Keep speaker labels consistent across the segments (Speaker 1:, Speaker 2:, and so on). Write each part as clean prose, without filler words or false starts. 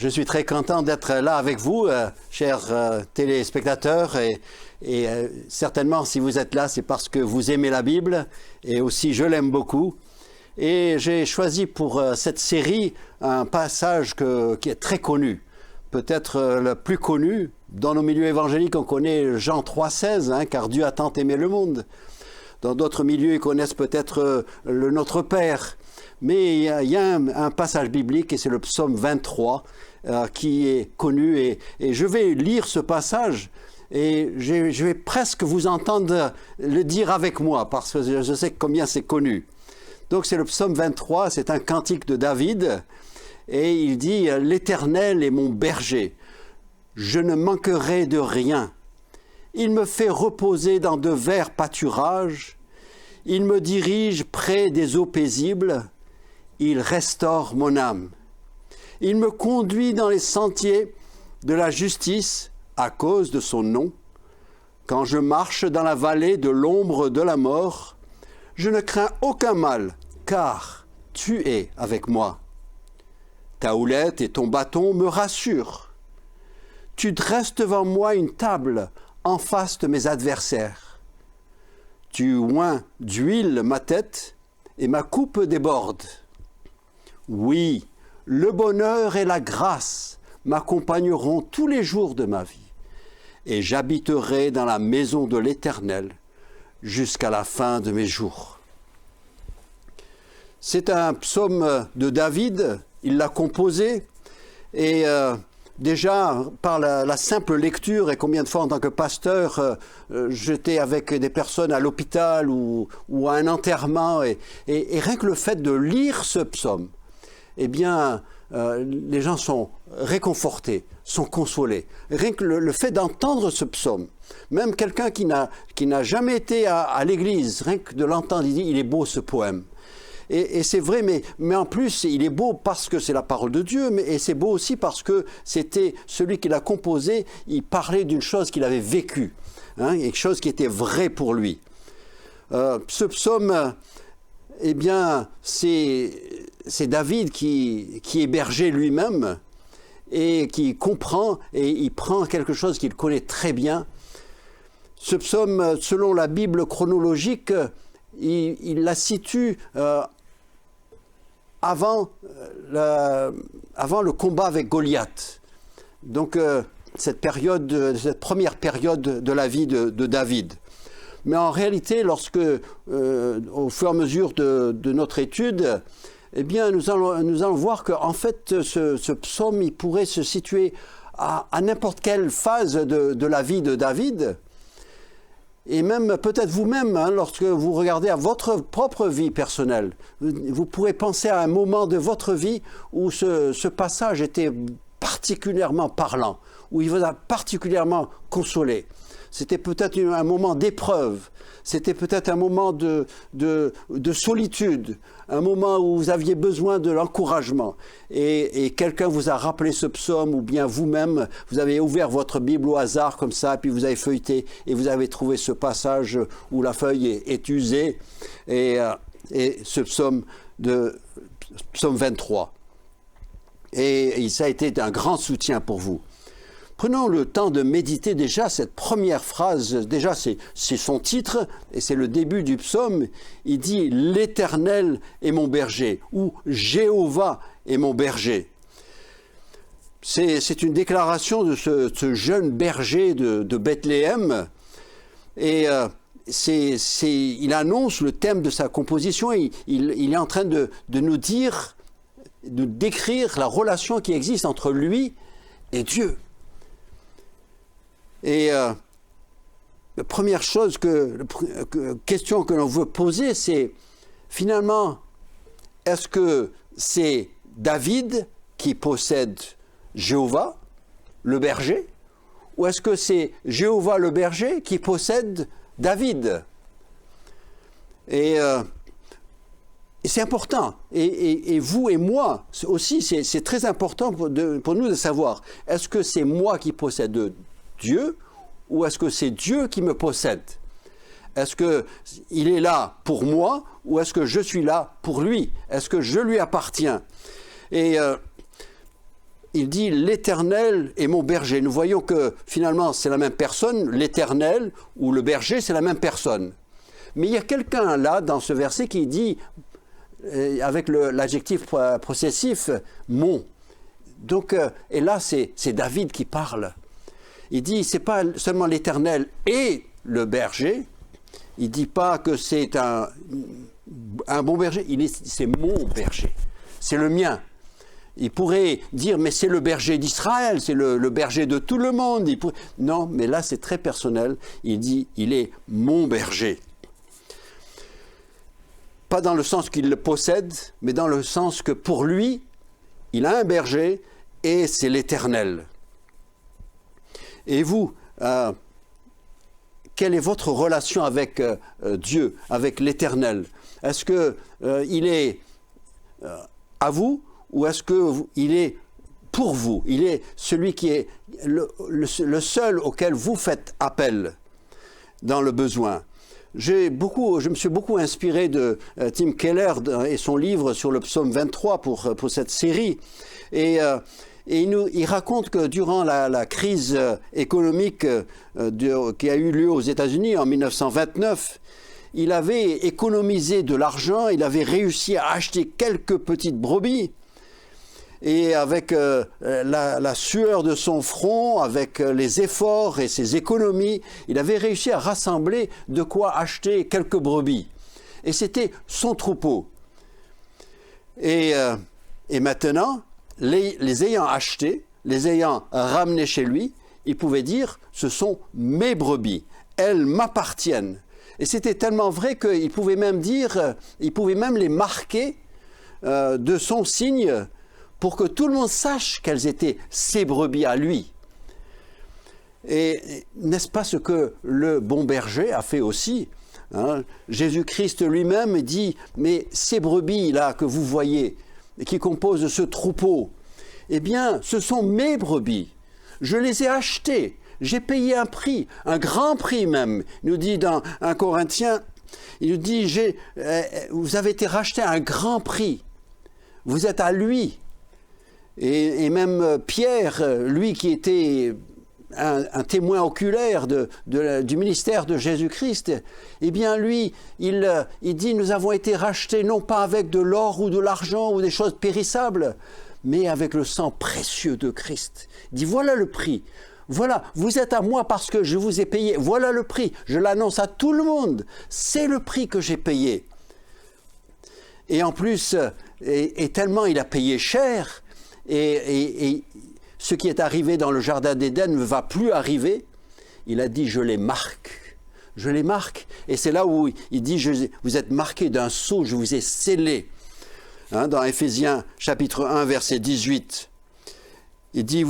Speaker 1: Je suis très content d'être là avec vous, chers téléspectateurs, et certainement si vous êtes là, c'est parce que vous aimez la Bible, et aussi je l'aime beaucoup. Et j'ai choisi pour cette série un passage qui est très connu, peut-être le plus connu. Dans nos milieux évangéliques, on connaît Jean 3,16, car Dieu a tant aimé le monde. Dans d'autres milieux, ils connaissent peut-être le Notre Père. Mais il y a un passage biblique, et c'est le psaume 23, qui est connu. Et je vais lire ce passage, et je vais presque vous entendre le dire avec moi, parce que je sais combien c'est connu. Donc c'est le psaume 23, c'est un cantique de David, et il dit « L'Éternel est mon berger, je ne manquerai de rien. Il me fait reposer dans de verts pâturages, il me dirige près des eaux paisibles, il restaure mon âme. Il me conduit dans les sentiers de la justice à cause de son nom. Quand je marche dans la vallée de l'ombre de la mort, je ne crains aucun mal, car tu es avec moi. Ta houlette et ton bâton me rassurent. Tu dresses devant moi une table en face de mes adversaires. Tu oins d'huile ma tête et ma coupe déborde. Oui, le bonheur et la grâce m'accompagneront tous les jours de ma vie, et j'habiterai dans la maison de l'Éternel jusqu'à la fin de mes jours. C'est un psaume de David, il l'a composé, et déjà par la simple lecture, et combien de fois en tant que pasteur, j'étais avec des personnes à l'hôpital ou à un enterrement, et rien que le fait de lire ce psaume, eh bien, les gens sont réconfortés, sont consolés. Rien que le fait d'entendre ce psaume, même quelqu'un qui n'a jamais été à l'église, rien que de l'entendre, il dit, il est beau ce poème. Et c'est vrai, mais en plus, il est beau parce que c'est la parole de Dieu, et c'est beau aussi parce que c'était celui qui l'a composé, il parlait d'une chose qu'il avait vécue, quelque chose qui était vrai pour lui. Ce psaume, eh bien, c'est David qui hébergeait lui-même et qui comprend, et il prend quelque chose qu'il connaît très bien. Ce psaume, selon la Bible chronologique, il la situe avant le combat avec Goliath. Donc, cette première période de la vie de David. Mais en réalité, au fur et à mesure de notre étude, eh bien, nous allons voir qu'en fait, ce psaume, il pourrait se situer à n'importe quelle phase de la vie de David. Et même, peut-être vous-même, lorsque vous regardez à votre propre vie personnelle, vous pourrez penser à un moment de votre vie où ce passage était particulièrement parlant, où il vous a particulièrement consolé. C'était peut-être un moment d'épreuve, c'était peut-être un moment de solitude, un moment où vous aviez besoin de l'encouragement. Et quelqu'un vous a rappelé ce psaume, ou bien vous-même, vous avez ouvert votre Bible au hasard comme ça, puis vous avez feuilleté, et vous avez trouvé ce passage où la feuille est usée, et ce psaume 23. Et ça a été un grand soutien pour vous. Prenons le temps de méditer déjà cette première phrase. Déjà, c'est son titre et c'est le début du psaume. Il dit « L'Éternel est mon berger » ou « Jéhovah est mon berger ». C'est une déclaration de ce jeune berger de Bethléem. Et il annonce le thème de sa composition. Il est en train de nous dire, de décrire la relation qui existe entre lui et Dieu. Et la première question que l'on veut poser, c'est finalement, est-ce que c'est David qui possède Jéhovah, le berger, ou est-ce que c'est Jéhovah le berger qui possède David? Et c'est important. Et vous et moi aussi, c'est très important pour nous de savoir, est-ce que c'est moi qui possède Dieu, ou est-ce que c'est Dieu qui me possède? Est-ce qu'il est là pour moi, ou est-ce que je suis là pour lui? Est-ce que je lui appartiens? Et il dit « l'Éternel est mon berger ». Nous voyons que finalement c'est la même personne, l'Éternel ou le berger, c'est la même personne. Mais il y a quelqu'un là, dans ce verset, qui dit, avec l'adjectif possessif, « mon ». Donc, et là, c'est David qui parle. Il dit, c'est pas seulement l'Éternel et le berger. Il dit pas que c'est un bon berger. C'est mon berger. C'est le mien. Il pourrait dire, mais c'est le berger d'Israël, c'est le berger de tout le monde. Non, mais là, c'est très personnel. Il dit, il est mon berger. Pas dans le sens qu'il le possède, mais dans le sens que pour lui, il a un berger et c'est l'Éternel. Et vous, quelle est votre relation avec Dieu, avec l'Éternel? Est-ce qu'il est à vous ou est-ce qu'il est pour vous? Il est celui qui est le seul auquel vous faites appel dans le besoin. Je me suis beaucoup inspiré de Tim Keller et son livre sur le psaume 23 pour cette série. Et il raconte que durant la crise économique qui a eu lieu aux États-Unis en 1929, il avait économisé de l'argent, il avait réussi à acheter quelques petites brebis. Et avec la sueur de son front, avec les efforts et ses économies, il avait réussi à rassembler de quoi acheter quelques brebis. Et c'était son troupeau. Et maintenant, les ayant achetés, les ayant ramenés chez lui, il pouvait dire « ce sont mes brebis, elles m'appartiennent ». Et c'était tellement vrai qu'il pouvait même dire, il pouvait même les marquer de son signe pour que tout le monde sache quelles étaient ses brebis à lui. Et n'est-ce pas ce que le bon berger a fait aussi, hein? Jésus-Christ lui-même dit, mais ces brebis-là que vous voyez, qui composent ce troupeau, eh bien, ce sont mes brebis. Je les ai achetées. J'ai payé un prix, un grand prix même. Il nous dit dans 1 Corinthiens, il nous dit, vous avez été rachetés à un grand prix. Vous êtes à lui. Et même Pierre, lui qui était un témoin oculaire du ministère de Jésus-Christ, eh bien lui, il dit, nous avons été rachetés non pas avec de l'or ou de l'argent ou des choses périssables, mais avec le sang précieux de Christ. Il dit, voilà le prix. Voilà, vous êtes à moi parce que je vous ai payé. Voilà le prix. Je l'annonce à tout le monde. C'est le prix que j'ai payé. Et en plus, et tellement il a payé cher, et ce qui est arrivé dans le jardin d'Éden ne va plus arriver. Il a dit, je les marque. Je les marque. Et c'est là où il dit, vous êtes marqués d'un sceau, je vous ai scellés. Hein, dans Éphésiens chapitre 1, verset 18. Il dit,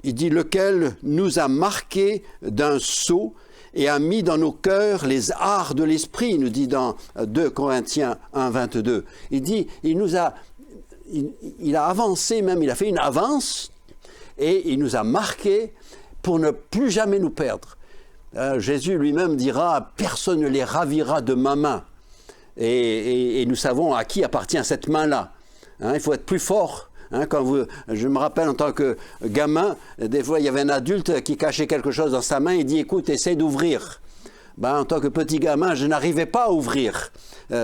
Speaker 1: il dit, lequel nous a marqués d'un sceau et a mis dans nos cœurs les arts de l'esprit, il nous dit dans 2 Corinthiens 1, 22. Il dit, il a avancé même, il a fait une avance et il nous a marqués pour ne plus jamais nous perdre. Jésus lui-même dira, personne ne les ravira de ma main. Et nous savons à qui appartient cette main-là. Hein, il faut être plus fort. Hein, je me rappelle en tant que gamin, des fois il y avait un adulte qui cachait quelque chose dans sa main, il dit, écoute, essaie d'ouvrir. En tant que petit gamin, je n'arrivais pas à ouvrir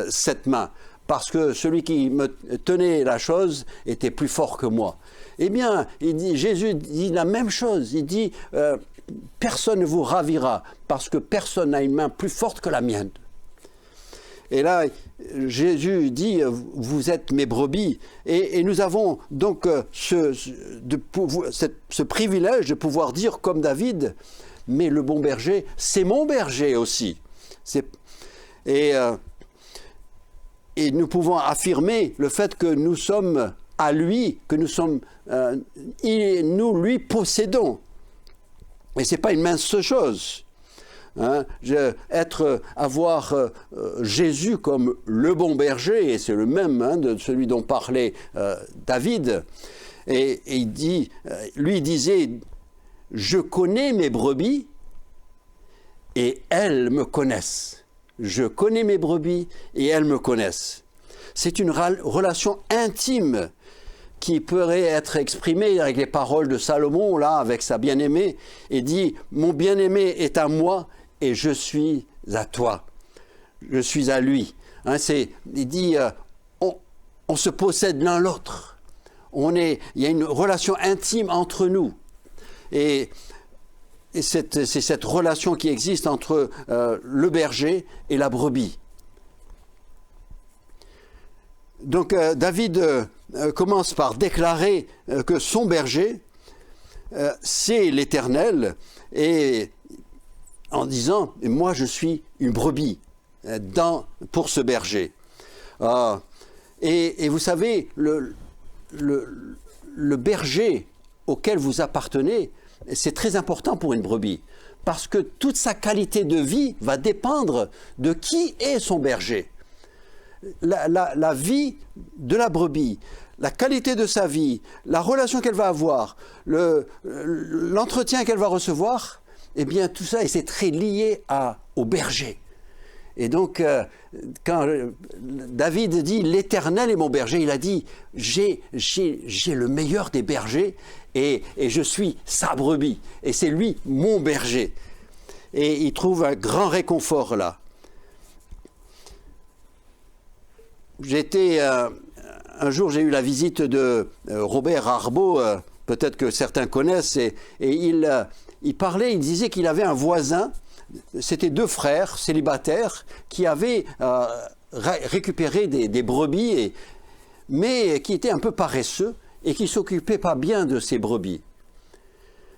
Speaker 1: cette main, parce que celui qui me tenait la chose était plus fort que moi. Eh bien, Jésus dit la même chose, il dit, personne ne vous ravira, parce que personne n'a une main plus forte que la mienne. Et là, Jésus dit, vous êtes mes brebis. Et nous avons donc ce privilège de pouvoir dire comme David, mais le bon berger, c'est mon berger aussi. Et nous pouvons affirmer le fait que nous sommes à lui, que nous lui possédons. Et ce n'est pas une mince chose. Hein, avoir Jésus comme le bon berger, et c'est le même de celui dont parlait David, et il dit, lui disait, je connais mes brebis et elles me connaissent. Je connais mes brebis et elles me connaissent. C'est une relation intime qui pourrait être exprimé avec les paroles de Salomon, là, avec sa bien-aimée, et dit « Mon bien-aimé est à moi et je suis à toi. Je suis à lui. » Il dit on se possède l'un l'autre. Il y a une relation intime entre nous. Et c'est cette relation qui existe entre le berger et la brebis. Donc David commence par déclarer que son berger, c'est l'Éternel, et en disant « Moi, je suis une brebis pour ce berger. » Et vous savez, le berger auquel vous appartenez, c'est très important pour une brebis, parce que toute sa qualité de vie va dépendre de qui est son berger. La vie de la brebis, la qualité de sa vie, la relation qu'elle va avoir, l'entretien qu'elle va recevoir, eh bien tout ça, c'est très lié au berger. Et donc, quand David dit « l'Éternel est mon berger », il a dit « j'ai le meilleur des bergers et je suis sa brebis. Et c'est lui mon berger. » Et il trouve un grand réconfort là. Un jour, j'ai eu la visite de Robert Arbeau, peut-être que certains connaissent, et il parlait, il disait qu'il avait un voisin, c'était deux frères célibataires qui avaient récupéré des brebis, mais qui étaient un peu paresseux et qui ne s'occupaient pas bien de ces brebis.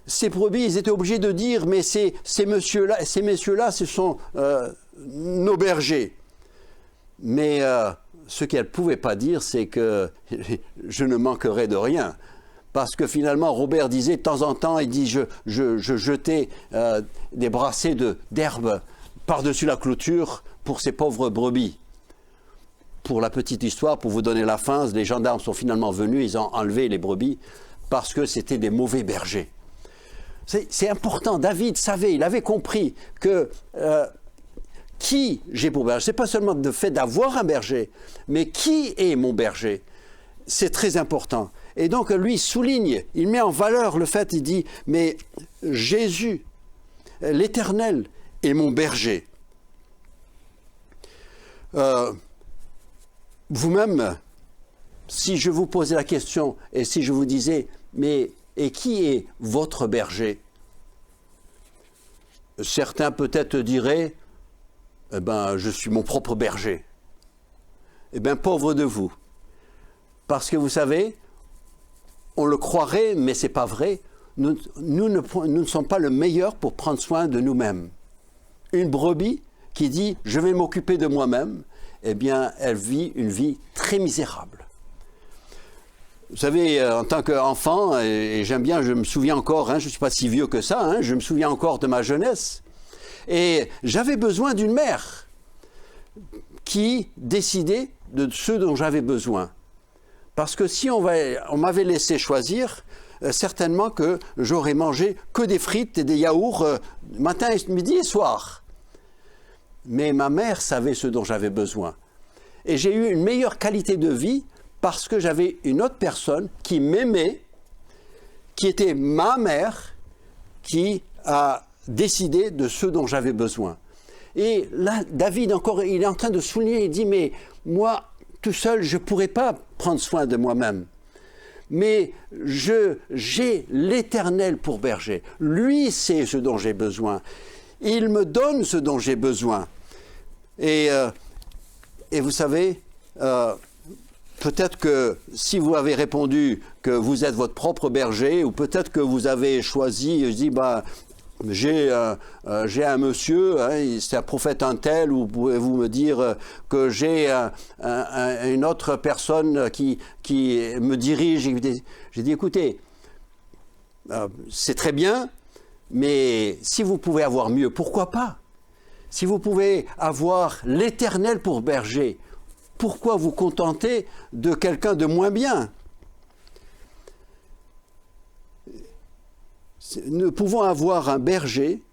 Speaker 1: Ces brebis, ils étaient obligés de dire, mais ces messieurs-là, ce sont nos bergers. Mais ce qu'elle ne pouvait pas dire, c'est que je ne manquerai de rien. Parce que finalement, Robert disait, de temps en temps, il dit, je jetais des brassées d'herbe par-dessus la clôture pour ces pauvres brebis. Pour la petite histoire, pour vous donner la fin, les gendarmes sont finalement venus, ils ont enlevé les brebis parce que c'était des mauvais bergers. C'est important, David savait, il avait compris que qui j'ai pour berger, c'est pas seulement le fait d'avoir un berger, mais qui est mon berger. C'est très important. Et donc lui souligne, il met en valeur le fait, il dit, mais Jésus, l'Éternel, est mon berger. Vous-même, si je vous posais la question et si je vous disais, mais et qui est votre berger? Certains peut-être diraient, eh ben, je suis mon propre berger. Eh bien, pauvre de vous. Parce que vous savez, on le croirait, mais ce n'est pas vrai. Nous ne sommes pas le meilleur pour prendre soin de nous-mêmes. Une brebis qui dit « je vais m'occuper de moi-même », eh bien, elle vit une vie très misérable. Vous savez, en tant qu'enfant, et j'aime bien, je me souviens encore, je ne suis pas si vieux que ça, je me souviens encore de ma jeunesse, et j'avais besoin d'une mère qui décidait de ce dont j'avais besoin. Parce que si on m'avait laissé choisir, certainement que j'aurais mangé que des frites et des yaourts matin, midi et soir. Mais ma mère savait ce dont j'avais besoin. Et j'ai eu une meilleure qualité de vie parce que j'avais une autre personne qui m'aimait, qui était ma mère, qui a décidé de ce dont j'avais besoin. Et là, David, encore, il est en train de souligner, il dit, mais moi, tout seul, je ne pourrais pas prendre soin de moi-même. Mais j'ai l'Éternel pour berger. Lui sait ce dont j'ai besoin. Il me donne ce dont j'ai besoin. Et vous savez, peut-être que si vous avez répondu que vous êtes votre propre berger, ou peut-être que vous avez choisi, je dis, j'ai un monsieur, c'est un prophète un tel, ou pouvez-vous me dire que j'ai une autre personne qui me dirige. J'ai dit, écoutez, c'est très bien, mais si vous pouvez avoir mieux, pourquoi pas? Si vous pouvez avoir l'Éternel pour berger, pourquoi vous contenter de quelqu'un de moins bien? Nous pouvons avoir un berger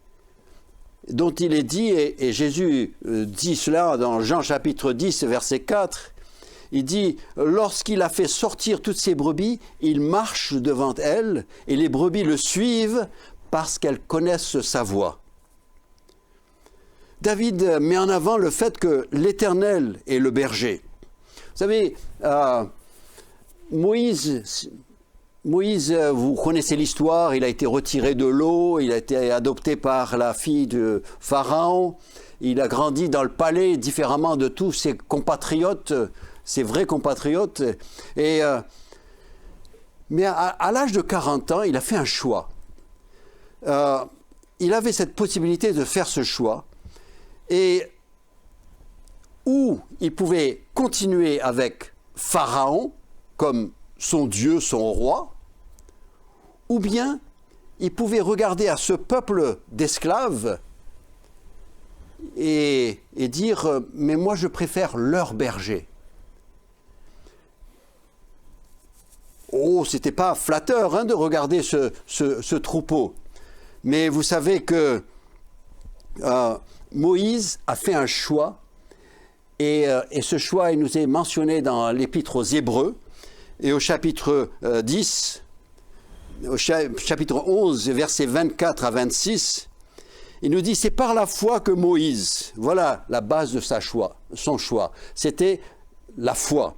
Speaker 1: dont il est dit, et Jésus dit cela dans Jean chapitre 10, verset 4, Il dit, lorsqu'il a fait sortir toutes ses brebis, il marche devant elles et les brebis le suivent parce qu'elles connaissent sa voix. David met en avant le fait que l'Éternel est le berger. Vous savez, Moïse, vous connaissez l'histoire, il a été retiré de l'eau, il a été adopté par la fille de Pharaon, il a grandi dans le palais différemment de tous ses compatriotes, ses vrais compatriotes. Mais à l'âge de 40 ans, il a fait un choix. Il avait cette possibilité de faire ce choix. Et où il pouvait continuer avec Pharaon comme son Dieu, son roi, ou bien il pouvait regarder à ce peuple d'esclaves et dire « mais moi je préfère leur berger ». Oh, c'était pas flatteur hein, de regarder ce troupeau, mais vous savez que Moïse a fait un choix, et ce choix il nous est mentionné dans l'Épître aux Hébreux, et au chapitre 10, au chapitre 11, versets 24 à 26, il nous dit, c'est par la foi que Moïse, voilà la base de son choix, c'était la foi.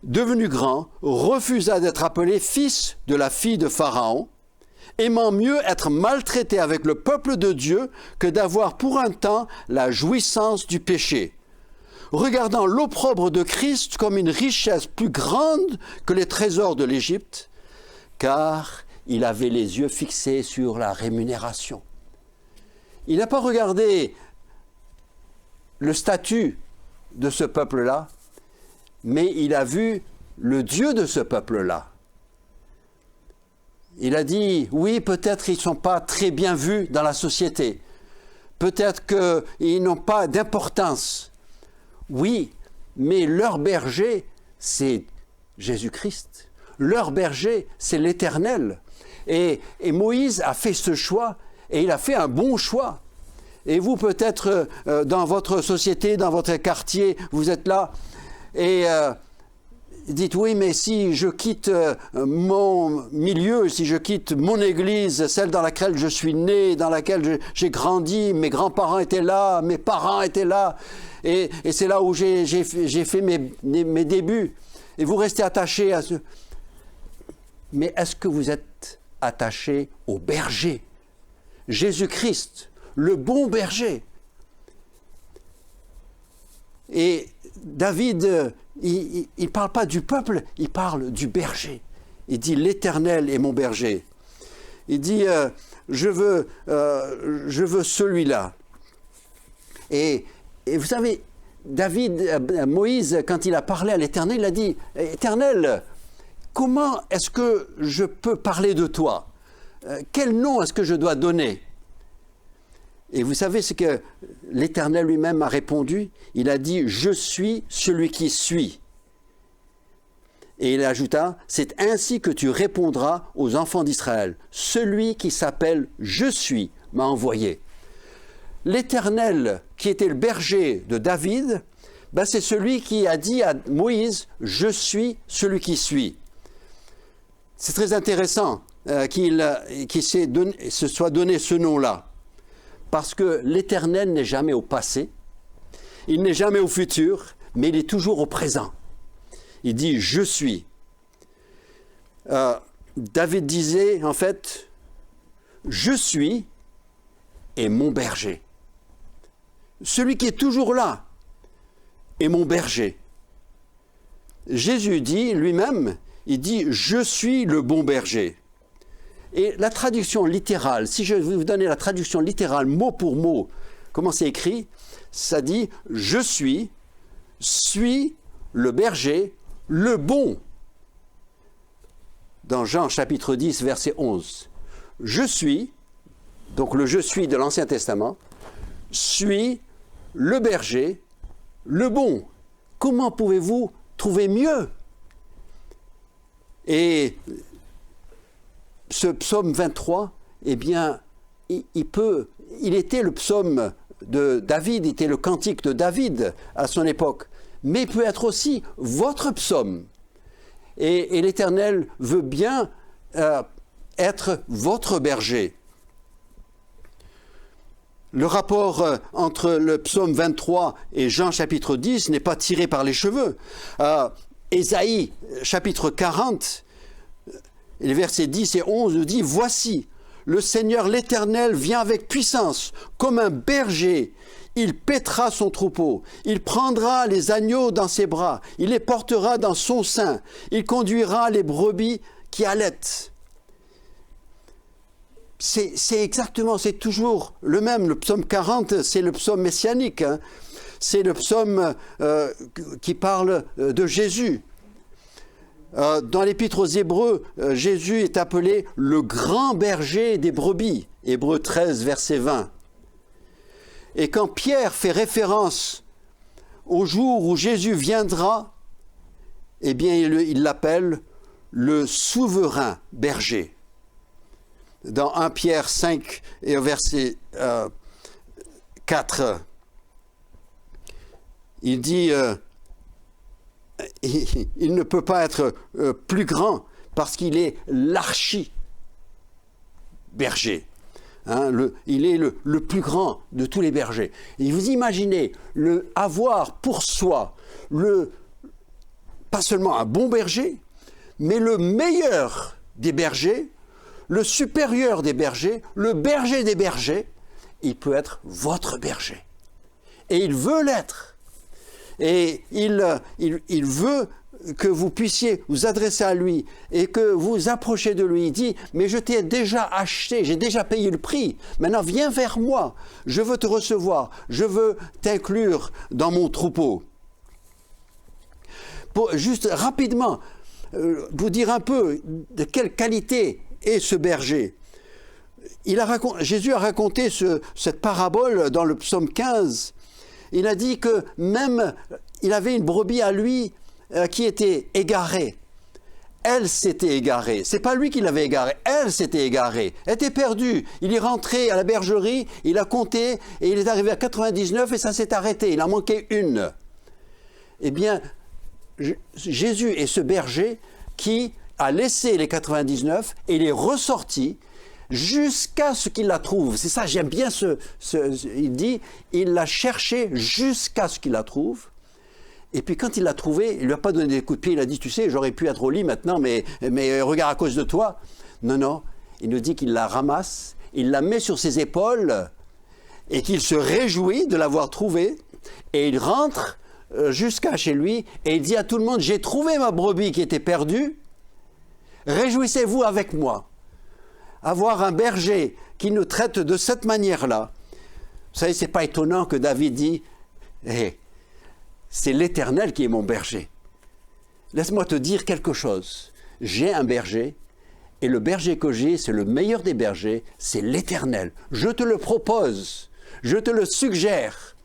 Speaker 1: Devenu grand, refusa d'être appelé fils de la fille de Pharaon, aimant mieux être maltraité avec le peuple de Dieu que d'avoir pour un temps la jouissance du péché, regardant l'opprobre de Christ comme une richesse plus grande que les trésors de l'Égypte, car il avait les yeux fixés sur la rémunération. Il n'a pas regardé le statut de ce peuple-là, mais il a vu le Dieu de ce peuple-là. Il a dit, oui, peut-être ils ne sont pas très bien vus dans la société. Peut-être qu'ils n'ont pas d'importance. Oui, mais leur berger, c'est Jésus-Christ. Leur berger, c'est l'Éternel. Et Moïse a fait ce choix, et il a fait un bon choix. Et vous, peut-être, dans votre société, dans votre quartier, vous êtes là, et dites, oui, mais si je quitte mon milieu, si je quitte mon église, celle dans laquelle je suis né, dans laquelle j'ai grandi, mes grands-parents étaient là, mes parents étaient là, et c'est là où j'ai fait mes débuts. Et vous restez attaché à ce... Mais est-ce que vous êtes attaché au berger, Jésus-Christ, le bon berger? Et David, il ne parle pas du peuple, il parle du berger. Il dit, l'Éternel est mon berger. Il dit, je veux celui-là. Et vous savez, Moïse, quand il a parlé à l'Éternel, il a dit, Éternel, comment est-ce que je peux parler de toi? Quel nom est-ce que je dois donner? Et vous savez ce que l'Éternel lui-même a répondu? Il a dit, je suis celui qui suis. Et il ajouta, c'est ainsi que tu répondras aux enfants d'Israël. Celui qui s'appelle je suis m'a envoyé. L'Éternel, qui était le berger de David, c'est celui qui a dit à Moïse, je suis celui qui suis. C'est très intéressant qu'il se soit donné ce nom-là. Parce que l'Éternel n'est jamais au passé, il n'est jamais au futur, mais il est toujours au présent. Il dit « je suis ». David disait en fait « je suis est mon berger ». Celui qui est toujours là est mon berger. Jésus dit lui-même, il dit « je suis le bon berger ». Et la traduction littérale, si je vais vous donner la traduction littérale mot pour mot, comment c'est écrit? Ça dit « je suis le berger, le bon ». Dans Jean chapitre 10, verset 11. Je suis, donc le « je suis » de l'Ancien Testament, suis le berger, le bon. Comment pouvez-vous trouver mieux? Et ce psaume 23, eh bien, il était le psaume de David, il était le cantique de David à son époque. mais il peut être aussi votre psaume. Et l'Éternel veut bien être votre berger. Le rapport entre le psaume 23 et Jean chapitre 10 n'est pas tiré par les cheveux. Ésaïe chapitre 40, les versets 10 et 11 nous dit « Voici, le Seigneur l'Éternel vient avec puissance, comme un berger. Il paîtra son troupeau, il prendra les agneaux dans ses bras, il les portera dans son sein, il conduira les brebis qui allaitent. » C'est exactement, c'est toujours le même. Le psaume 40, c'est le psaume messianique. Hein. C'est le psaume qui parle de Jésus. Dans l'Épître aux Hébreux, Jésus est appelé le grand berger des brebis. Hébreux 13, verset 20. Et quand Pierre fait référence au jour où Jésus viendra, eh bien, il l'appelle le souverain berger. Dans 1 Pierre 5 et au verset 4, il dit il ne peut pas être plus grand parce qu'il est l'archi-berger. Hein, il est le plus grand de tous les bergers. Et vous imaginez avoir pour soi pas seulement un bon berger, mais le meilleur des bergers, le supérieur des bergers, le berger des bergers, il peut être votre berger. Et il veut l'être. Et il veut que vous puissiez vous adresser à lui et que vous approchiez de lui. Il dit, mais je t'ai déjà acheté, j'ai déjà payé le prix. Maintenant, viens vers moi. Je veux te recevoir. Je veux t'inclure dans mon troupeau. Pour juste rapidement vous dire un peu de quelle qualité est ce berger. Jésus a raconté cette parabole dans le psaume 15. Il a dit que même il avait une brebis à lui qui était égarée. Elle s'était égarée. C'est pas lui qui l'avait égarée. Elle s'était égarée. Elle était perdue. Il est rentré à la bergerie, il a compté et il est arrivé à 99 et ça s'est arrêté. Il en manquait une. Eh bien, Jésus est ce berger qui a laissé les 99 et il est ressorti jusqu'à ce qu'il la trouve. C'est ça, j'aime bien il dit, il l'a cherché jusqu'à ce qu'il la trouve. Et puis quand il l'a trouvé, il ne lui a pas donné des coups de pied, il a dit, tu sais, j'aurais pu être au lit maintenant, mais regarde à cause de toi. Non, il nous dit qu'il la ramasse, il la met sur ses épaules et qu'il se réjouit de l'avoir trouvée et il rentre jusqu'à chez lui et il dit à tout le monde, j'ai trouvé ma brebis qui était perdue, réjouissez-vous avec moi. Avoir un berger qui nous traite de cette manière-là, vous savez, c'est pas étonnant que David dit hey, c'est l'Éternel qui est mon berger. Laisse-moi te dire quelque chose. J'ai un berger et le berger que j'ai, c'est le meilleur des bergers, c'est l'Éternel. Je te le propose, je te le suggère.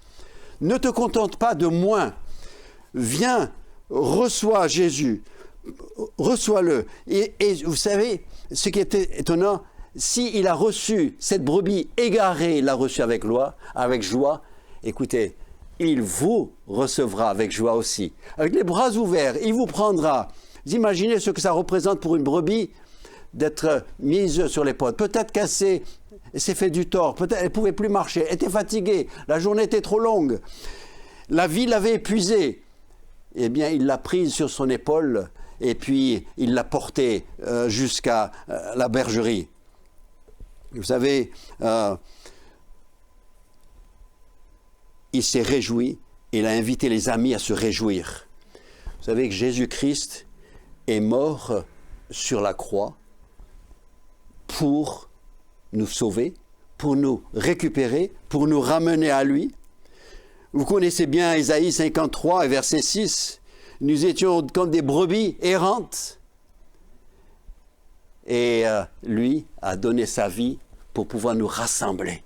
Speaker 1: Ne te contente pas de moins. Viens, reçois Jésus, reçois-le. Et vous savez, ce qui est étonnant, s'il a reçu cette brebis égarée, il l'a reçue avec joie, écoutez, il vous recevra avec joie aussi. Avec les bras ouverts, il vous prendra. Vous imaginez ce que ça représente pour une brebis d'être mise sur les potes. Peut-être cassée, elle s'est fait du tort, peut-être elle ne pouvait plus marcher, elle était fatiguée, la journée était trop longue, la vie l'avait épuisée. Eh bien, il l'a prise sur son épaule et puis il l'a portée jusqu'à la bergerie. Vous savez, il s'est réjoui, il a invité les amis à se réjouir. Vous savez que Jésus-Christ est mort sur la croix pour nous sauver, pour nous récupérer, pour nous ramener à lui. Vous connaissez bien Ésaïe 53 et verset 6. Nous étions comme des brebis errantes. Et lui a donné sa vie pour pouvoir nous rassembler,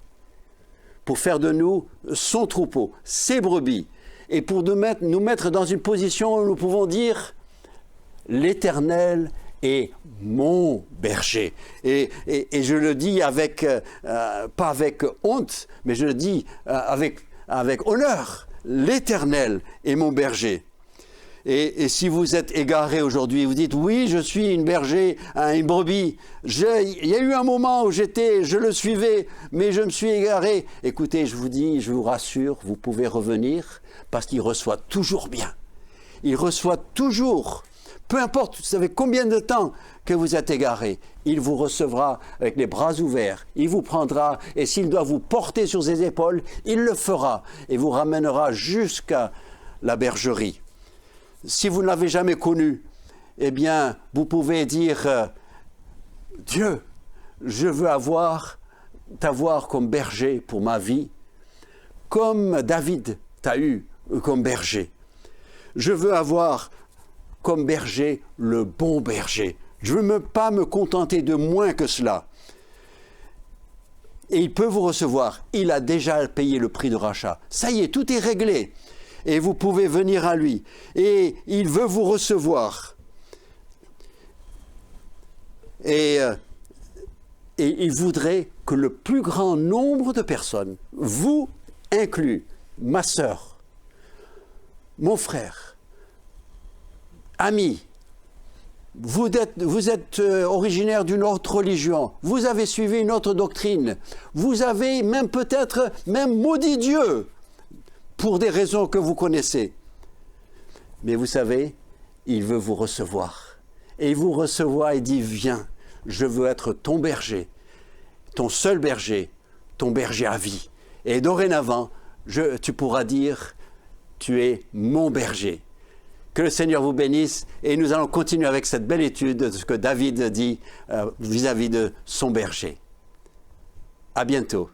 Speaker 1: pour faire de nous son troupeau, ses brebis, et pour nous mettre dans une position où nous pouvons dire « L'Éternel est mon berger ». Et je le dis pas avec honte, mais je le dis avec honneur. l'Éternel est mon berger. Et si vous êtes égaré aujourd'hui, vous dites, oui, je suis une berger, une brebis. Il y a eu un moment où je le suivais, mais je me suis égaré. Écoutez, je vous dis, je vous rassure, vous pouvez revenir parce qu'il reçoit toujours bien. Il reçoit toujours, peu importe, vous savez combien de temps que vous êtes égaré, il vous recevra avec les bras ouverts, il vous prendra et s'il doit vous porter sur ses épaules, il le fera et vous ramènera jusqu'à la bergerie. Si vous ne l'avez jamais connu, eh bien, vous pouvez dire Dieu, je veux t'avoir comme berger pour ma vie, comme David t'a eu comme berger. Je veux avoir comme berger le bon berger. Je ne veux pas me contenter de moins que cela. Et il peut vous recevoir. Il a déjà payé le prix de rachat. Ça y est, tout est réglé. Et vous pouvez venir à lui. Et il veut vous recevoir. Et il voudrait que le plus grand nombre de personnes, vous inclus, ma sœur, mon frère, ami, vous êtes originaire d'une autre religion, vous avez suivi une autre doctrine, vous avez même peut-être maudit Dieu pour des raisons que vous connaissez. Mais vous savez, il veut vous recevoir. Et il vous reçoit et dit, viens, je veux être ton berger, ton seul berger, ton berger à vie. Et dorénavant, tu pourras dire, tu es mon berger. Que le Seigneur vous bénisse et nous allons continuer avec cette belle étude de ce que David dit vis-à-vis de son berger. À bientôt.